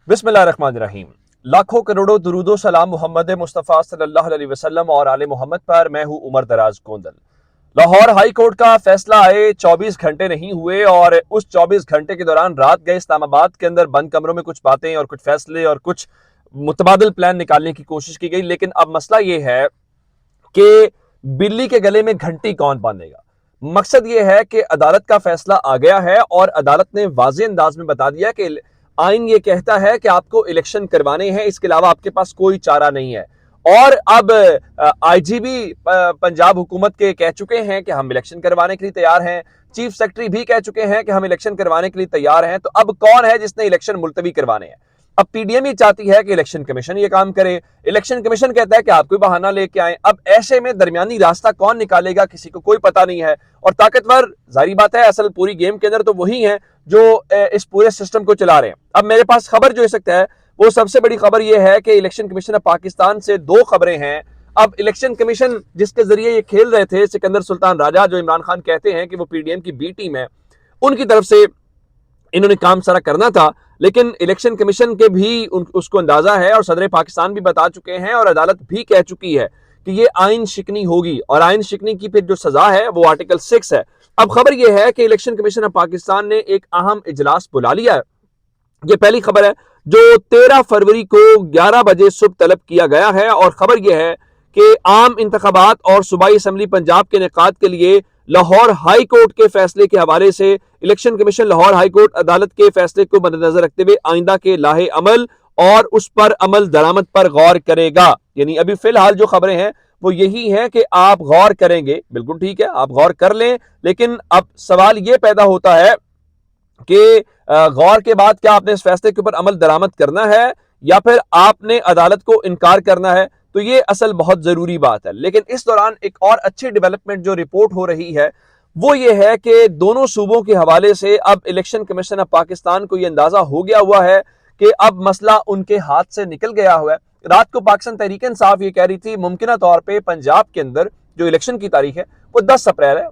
बिस्मिल्लाहिर्रहमानिर्रहीम। लाखों करोड़ों दुरूदो सलाम मोहम्मद मुस्तफ़ा सल्लल्लाहु अलैहि वसल्लम और आले मोहम्मद पर। मैं हूं उमर दराज गोंदल। लाहौर हाई कोर्ट का फैसला आए 24 घंटे नहीं हुए और उस 24 घंटे के दौरान रात गए इस्लामाबाद के अंदर बंद कमरों में कुछ बातें और कुछ फैसले और कुछ मुतबादिल प्लान निकालने की कोशिश की गई। लेकिन अब मसला यह है कि बिल्ली के गले में घंटी कौन बांधेगा। मकसद यह है कि अदालत का फैसला आ गया है और अदालत ने वाज़ेह अंदाज में बता दिया कि आइन ये कहता है कि आपको इलेक्शन करवाने हैं, इसके अलावा आपके पास कोई चारा नहीं है। और अब आईजीबी पंजाब हुकूमत के कह चुके हैं कि हम इलेक्शन करवाने के लिए तैयार हैं। चीफ सेक्रेटरी भी कह चुके हैं कि हम इलेक्शन करवाने के लिए तैयार हैं। तो अब कौन है जिसने इलेक्शन मुलतवी करवाने हैं? अब पीडीएम ये चाहती है कि इलेक्शन कमीशन ये काम करे। इलेक्शन कमीशन कहता है कि आप कोई बहाना लेके आए। अब ऐसे में दरमियानी रास्ता कौन निकालेगा, किसी को कोई पता नहीं है। और ताकतवर जाहिर बात है असल पूरी गेम के अंदर तो वही है जो इस पूरे सिस्टम को चला रहे हैं। अब मेरे पास खबर जो इस वक्त है वो सबसे बड़ी खबर यह है कि इलेक्शन कमीशन ऑफ पाकिस्तान से दो खबरें हैं। अब इलेक्शन कमीशन जिसके जरिए ये खेल रहे थे सिकंदर सुल्तान राजा, जो इमरान खान कहते हैं कि वो पीडीएम की बी टीम है, उनकी तरफ से इन्होंने काम सारा करना था। लेकिन इलेक्शन कमीशन के भी उसको अंदाजा है और सदर पाकिस्तान भी बता चुके हैं और अदालत भी कह चुकी है कि ये आइन शिकनी होगी और आइन शिकनी की फिर जो सजा है वो आर्टिकल 6 है। अब खबर यह है कि इलेक्शन कमीशन ऑफ पाकिस्तान ने एक अहम इजलास बुला लिया है। ये पहली खबर है जो 13 फरवरी को 11 बजे सुबह तलब किया गया है। और खबर यह है कि आम इंतखाबात और सूबाई असम्बली पंजाब के इनेकाद के लिए लाहौर हाई कोर्ट के फैसले के हवाले से election commission Lahore high court अदालत के फैसले को मद्देनजर रखते हुए आइंदा के लाहे अमल और उस पर अमल दरामद पर गौर करेगा। यानी अभी फिलहाल जो खबरें हैं वो यही है कि आप गौर करेंगे। बिल्कुल ठीक है, आप गौर कर लें। लेकिन अब सवाल ये पैदा होता है कि गौर के बाद क्या आपने इस फैसले के ऊपर अमल दरामद करना है या फिर आपने अदालत को इनकार करना है। तो ये असल बहुत जरूरी बात है। लेकिन इस दौरान एक और अच्छी डेवलपमेंट जो रिपोर्ट हो रही है वो ये है कि दोनों सूबों के हवाले से अब इलेक्शन कमीशन ऑफ पाकिस्तान को यह अंदाजा हो गया हुआ है कि अब मसला उनके हाथ से निकल गया हुआ है। रात को पाकिस्तान तहरीक इंसाफ ये कह रही थी मुमकिन तौर पर पंजाब के अंदर जो इलेक्शन की तारीख है वो 10 अप्रैल है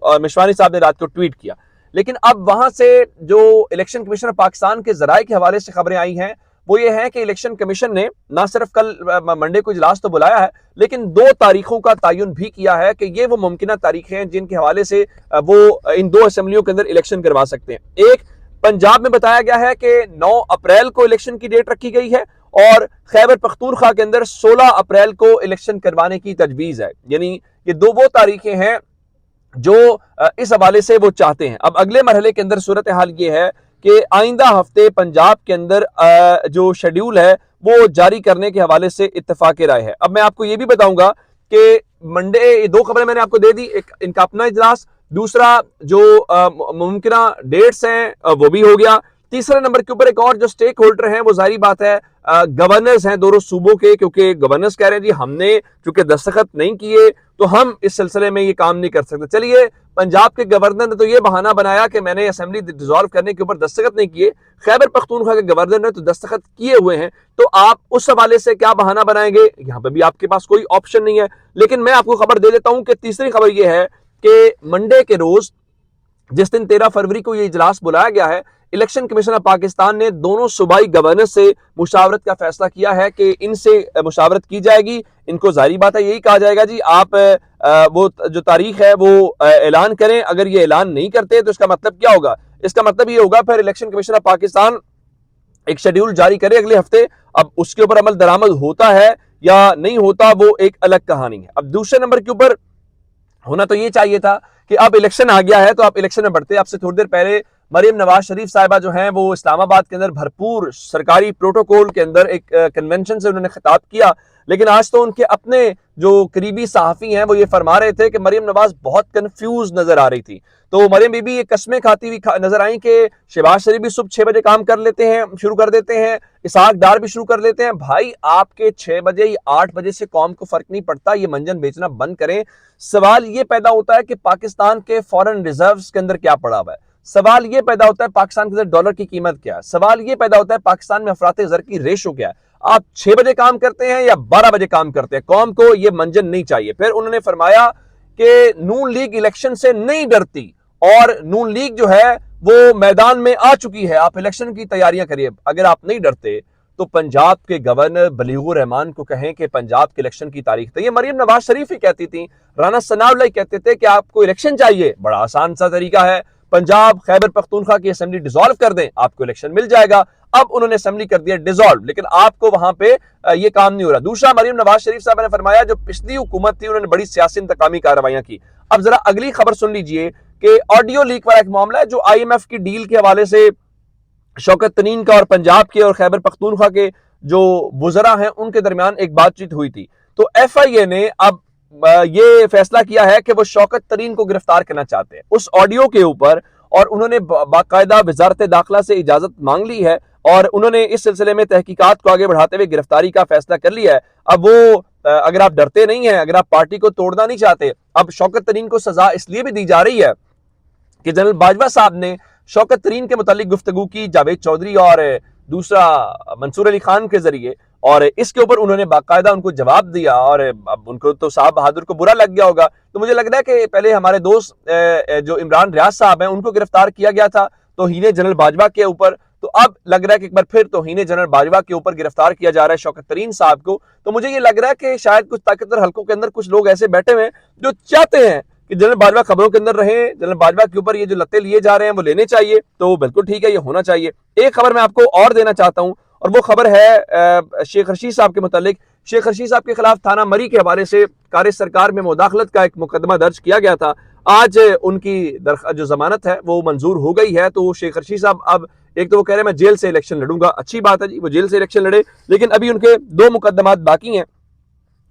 और मिशवानी साहब ने रात को ट्वीट किया। लेकिन अब वहां से जो इलेक्शन कमीशन ऑफ पाकिस्तान के जराये के हवाले से खबरें आई हैं वो ये है कि इलेक्शन कमीशन ने ना सिर्फ कल मंडे को इजलास तो बुलाया है लेकिन 2 तारीखों का तयन भी किया है कि ये वो मुमकिन तारीखें हैं जिनके हवाले से वो इन 2 असेंबलियों के अंदर इलेक्शन करवा सकते हैं। एक पंजाब में बताया गया है कि 9 अप्रैल को इलेक्शन की डेट रखी गई है और खैबर पख्तूनख्वा के अंदर 16 अप्रैल को इलेक्शन करवाने की तजवीज है। यानी ये 2 वो तारीखें हैं जो इस हवाले से वो चाहते हैं। अब अगले मरहले के अंदर सूरत हाल ये है कि आइंदा हफ्ते पंजाब के अंदर जो शेड्यूल है वो जारी करने के हवाले से इत्तेफाक राय है। अब मैं आपको ये भी बताऊंगा कि मंडे 2 खबरें मैंने आपको दे दी, एक इनका अपना इजलास, दूसरा जो मुमकिन डेट्स हैं वो भी हो गया। तीसरे नंबर के ऊपर एक और जो स्टेक होल्डर हैं वो जारी बात है गवर्नर्स हैं दोनों सूबों के, क्योंकि गवर्नर्स कह रहे हैं जी हमने चूंकि दस्तखत नहीं किए तो हम इस सिलसिले में ये काम नहीं कर सकते। चलिए, पंजाब के गवर्नर ने तो ये बहाना बनाया कि मैंने असेंबली डिसॉल्व करने के ऊपर दस्तखत नहीं किए। खैबर पख्तूनख्वा के गवर्नर ने तो दस्तखत किए हुए हैं। तो आप उस हवाले से क्या बहाना बनाएंगे? यहाँ पे भी आपके पास कोई ऑप्शन नहीं है। लेकिन मैं आपको खबर दे देता हूं कि तीसरी खबर यह है कि मंडे के रोज जिस दिन 13 फरवरी को यह इजलास बुलाया गया है, इलेक्शन कमीशन ऑफ पाकिस्तान ने दोनों सूबाई गवर्नर से मुशावरत का फैसला किया है कि इनसे मुशावरत की जाएगी। इनको जारी बात है यही कहा जाएगा जी आप वो जो तारीख है वो ऐलान करें। अगर ये ऐलान नहीं करते तो इसका मतलब क्या होगा? इसका मतलब ये होगा फिर इलेक्शन कमीशन ऑफ पाकिस्तान एक शेड्यूल जारी करे अगले हफ्ते। अब उसके ऊपर अमल दरामद होता है या नहीं होता वो एक अलग कहानी है। अब दूसरे नंबर के ऊपर होना तो ये चाहिए था कि अब इलेक्शन आ गया है तो आप इलेक्शन में बढ़ते। आपसे थोड़ी देर पहले मरियम नवाज शरीफ साहिबा जो हैं वो इस्लामाबाद के अंदर भरपूर सरकारी प्रोटोकॉल के अंदर एक कन्वेंशन से उन्होंने खिताब किया। लेकिन आज तो उनके अपने जो करीबी सहाफी हैं वो ये फरमा रहे थे कि मरियम नवाज बहुत कंफ्यूज नजर आ रही थी। तो मरियम बीबी ये कस्में खाती हुई नजर आई कि शहबाज शरीफ भी सुबह 6 बजे काम कर लेते हैं, शुरू कर देते हैं, इसहाक डार भी शुरू कर लेते हैं। भाई आपके 6 बजे या 8 बजे से कौम को फर्क नहीं पड़ता, ये मंजन बेचना बंद करें। सवाल ये पैदा होता है कि पाकिस्तान के फॉरेन रिजर्व्स के अंदर क्या पड़ा हुआ है। सवाल ये पैदा होता है पाकिस्तान के अंदर डॉलर की कीमत क्या है। सवाल ये पैदा होता है पाकिस्तान में अफराते ज़र की रेशो क्या है। आप 6 बजे काम करते हैं या 12 बजे काम करते हैं, कौम को ये मंजन नहीं चाहिए। फिर उन्होंने फरमाया कि नून लीग इलेक्शन से नहीं डरती और नून लीग जो है वो मैदान में आ चुकी है। आप इलेक्शन की तैयारियां करिए। अगर आप नहीं डरते तो पंजाब के गवर्नर बलीगुर रहमान को कहें कि पंजाब के इलेक्शन की तारीख तय। ये मरियम नवाज शरीफ ही कहती थी, राना सनाउल्लाह कहते थे कि आपको इलेक्शन चाहिए, बड़ा आसान सा तरीका है, पंजाब खैबर पख्तूनख्वा की असेंबली डिसॉल्व कर दें, आपको इलेक्शन मिल जाएगा। अब उन्होंने असेंबली कर दिया डिसॉल्व, लेकिन आपको वहां पे ये काम नहीं हो रहा। दूसरा, मरियम नवाज शरीफ साहब ने फरमाया जो पिछली हुकूमत थी उन्होंने बड़ी सियासी इंतकामी कार्रवाइयां की। अब जरा अगली खबर सुन लीजिए कि ऑडियो लीक वाला एक मामला है जो IMF की डील के हवाले से शौकत तरीन का और पंजाब के और खैबर पख्तूनख्वा के जो वुज़रा हैं उनके दरमियान एक बातचीत हुई थी। तो FIA ने अब ये फैसला किया है कि वो शौकत तरीन को गिरफ्तार करना चाहते हैं उस ऑडियो के ऊपर, और उन्होंने बाकायदा वजारत दाखिला से इजाजत मांग ली है और उन्होंने इस सिलसिले में तहकीकात को आगे बढ़ाते हुए गिरफ्तारी का फैसला कर लिया है। अब वो अगर आप डरते नहीं हैं, अगर आप पार्टी को तोड़ना नहीं चाहते, अब शौकत तरीन को सजा इसलिए भी दी जा रही है कि जनरल बाजवा साहब ने शौकत तरीन के मुतालिक गुफ्तगू की जावेद चौधरी और दूसरा मंसूर अली खान के जरिए, और इसके ऊपर उन्होंने बाकायदा उनको जवाब दिया। और अब उनको तो साहब बहादुर को बुरा लग गया होगा। तो मुझे लग रहा है कि पहले हमारे दोस्त जो इमरान रियाज साहब हैं उनको गिरफ्तार किया गया था तौहीन जनरल बाजवा के ऊपर, तो अब लग रहा है कि एक बार फिर तौहीन जनरल बाजवा के ऊपर गिरफ्तार किया जा रहा है शौकत तरीन साहब को। तो मुझे ये लग रहा है कि शायद कुछ ताकतवर हलकों के अंदर कुछ लोग ऐसे बैठे हुए हैं जो चाहते हैं कि जनरल बाजवा खबरों के अंदर रहे, जनरल बाजवा के ऊपर ये जो लत्ते लिए जा रहे हैं वो लेने चाहिए। तो बिल्कुल ठीक है, ये होना चाहिए। एक खबर मैं आपको और देना चाहता हूं और वो खबर है शेख रशीद साहब के मुतालिक। शेख रशीद साहब के खिलाफ थाना मरी के हवाले से कार्य सरकार में मुदाखलत का एक मुकदमा दर्ज किया गया था। आज उनकी जो जमानत है वो मंजूर हो गई है। तो शेख रशीद साहब अब एक तो वो कह रहे हैं मैं जेल से इलेक्शन लड़ूंगा, अच्छी बात है जी, वो जेल से इलेक्शन लड़े, लेकिन अभी उनके 2 मुकदमात बाकी हैं।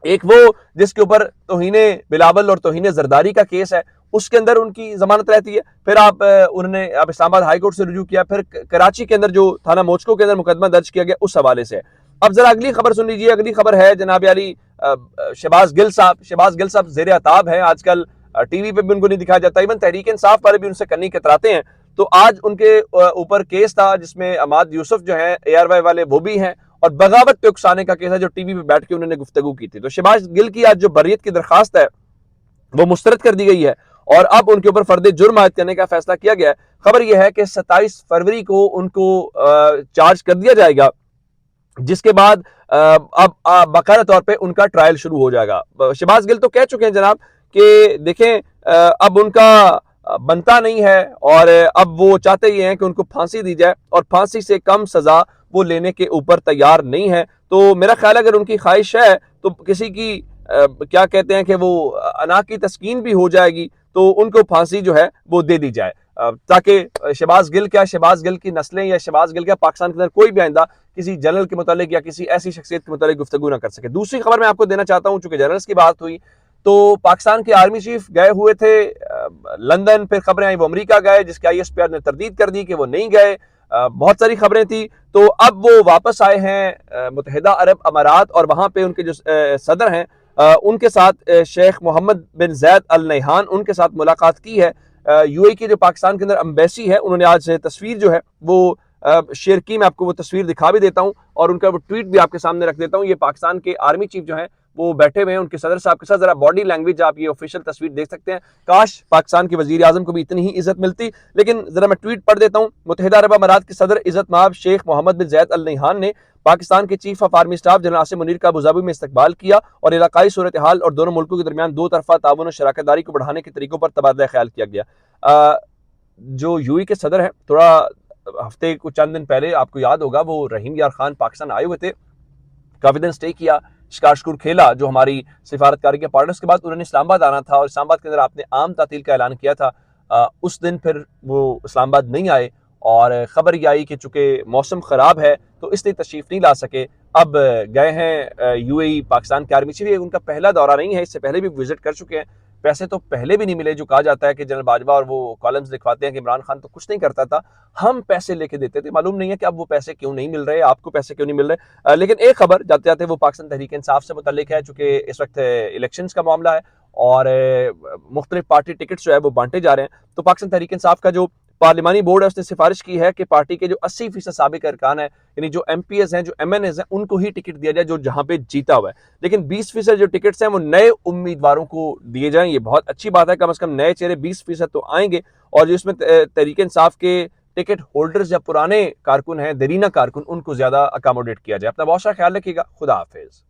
एक वो जिसके ऊपर तौहीने बिलावल और तौहीने जरदारी का केस है, उसके अंदर उनकी जमानत रहती है। फिर उन्होंने इस्लामाबाद हाई कोर्ट से रुजू किया, फिर कराची के अंदर जो थाना मोचको के अंदर मुकदमा दर्ज किया गया उस हवाले से। अब जरा अगली खबर सुन लीजिए। अगली खबर है जनाब अली शहबाज गिल साहब। शहबाज गिल साहब जेर अताब है आजकल, टीवी पे भी उनको नहीं दिखाया जाता, इवन तहरीक इंसाफ पर भी उनसे कन्नी कतराते हैं। तो आज उनके ऊपर केस था जिसमें अमाद यूसुफ जो है ARY वाले वो भी हैं, और बगावत पे उकसाने का केस है जो टीवी पे बैठ के उन्होंने गुफ्तगू की थी। तो शहबाज गिल की आज जो बरियत की दरखास्त है वो मुस्तरद कर दी गई है और अब उनके ऊपर फर्द जुर्म आयद करने का फैसला किया गया है। खबर यह है कि 27 फरवरी को उनको चार्ज कर दिया जाएगा, जिसके बाद अब बाकायदा तौर पे उनका ट्रायल शुरू हो जाएगा। शहबाज गिल तो कह चुके हैं जनाब कि देखें अब उनका बनता नहीं है और अब वो चाहते ये हैं कि उनको फांसी दी जाए और फांसी से कम सजा वो लेने के ऊपर तैयार नहीं है। तो मेरा ख्याल है अगर उनकी ख्वाहिश है तो किसी की क्या कहते हैं कि वो अना की तस्कीन भी हो जाएगी, तो उनको फांसी जो है वो दे दी जाए, ताकि शहबाज गिल क्या, शहबाज गिल की नस्लें या शहबाज गिल क्या पाकिस्तान के अंदर कोई भी आइंदा किसी जनरल के मुतालिक या किसी ऐसी शख्सियत के मुतालिक गुफ्तगू ना कर सके। दूसरी खबर मैं आपको देना चाहता हूं, चूंकि जनरल्स की बात हुई तो पाकिस्तान के आर्मी चीफ गए हुए थे लंदन, फिर खबरें आई वो अमेरिका गए, जिसके ISPR ने तरदीद कर दी कि वो नहीं गए। बहुत सारी खबरें थी। तो अब वो वापस आए हैं मुत्तहिदा अरब अमारात और वहां पे उनके जो सदर हैं उनके साथ शेख मोहम्मद बिन जैद अल नहियान उनके साथ मुलाकात की है। UAE की जो पाकिस्तान के अंदर एम्बेसी है उन्होंने आज तस्वीर जो है वो शेयर की। मैं आपको वो तस्वीर दिखा भी देता हूं और उनका वो ट्वीट भी आपके सामने रख देता हूं। ये पाकिस्तान के आर्मी चीफ जो है वो बैठे हुए हैं उनके सदर साहब के साथ। जरा बॉडी लैंग्वेज आप ये ऑफिशियल तस्वीर देख सकते हैं। काश पाकिस्तान के वजीर आजम को भी इतनी ही इज्जत मिलती, लेकिन जरा मैं ट्वीट पढ़ देता हूं। मुत्तहिदा अरब अमारात के सदर इज्जत माब शेख मोहम्मद बिन जैद अल नहियान ने पाकिस्तान के chief of army staff general Asim Munir का अबूधाबी में इस्तकबाल किया और इलाकाई सूरत हाल और दोनों मुल्कों के दरमियान 2 तरफा ताउन और शराकतदारी को बढ़ाने के तरीकों पर तबादला ख्याल किया गया। जो UAE के सदर हैं, थोड़ा हफ्ते कुछ चंद दिन पहले आपको याद होगा वो रहीम यार खान पाकिस्तान आए हुए थे, काफी दिन स्टे किया, शिकार शकूर खेला जो हमारी सिफारतकारी के पार्टनर्स के बाद उन्होंने इस्लामाबाद आना था और इस्लामाबाद के अंदर आपने आम तातील का ऐलान किया था। उस दिन फिर वो इस्लामाबाद नहीं आए और खबर ये आई कि चूंकि मौसम ख़राब है तो इसलिए तशरीफ़ नहीं ला सके। अब गए हैं UAE पाकिस्तान के आर्मी चीफ। उनका पहला दौरा नहीं है, इससे पहले भी विजिट कर चुके हैं। पैसे तो पहले भी नहीं मिले, जो कहा जाता है कि जनरल बाजवा और वो कॉलम्स लिखवाते हैं कि इमरान खान तो कुछ नहीं करता था, हम पैसे लेके देते थे। मालूम नहीं है कि अब वो पैसे क्यों नहीं मिल रहे, आपको पैसे क्यों नहीं मिल रहे। लेकिन एक खबर जाते जाते वो पाकिस्तान तहरीक इंसाफ से मुतल्लिक है, चूंकि इस वक्त इलेक्शंस का मामला है और मुख्तलिफ पार्टी टिकट्स जो है वो बांटे जा रहे हैं। तो पाकिस्तान तहरीक इंसाफ का जो पार्लिमानी बोर्ड है उसने सिफारिश की है कि पार्टी के जो 80% साबिक अरकान है, यानी जो एमपीएस हैं, जो एमएनएस हैं, उनको ही टिकट दिया जाए जो जहां पे जीता हुआ है। लेकिन 20% जो टिकट्स हैं वो नए उम्मीदवारों को दिए जाएं। ये बहुत अच्छी बात है, कम से कम नए चेहरे 20% तो आएंगे। और जो इसमें तहरीक इंसाफ के टिकट होल्डर्स या पुराने कारकुन हैं, देरीना कारकुन, उनको ज्यादा अकोमोडेट किया जाए। अपना बहुत सारा ख्याल रखिएगा। खुदा हाफिज।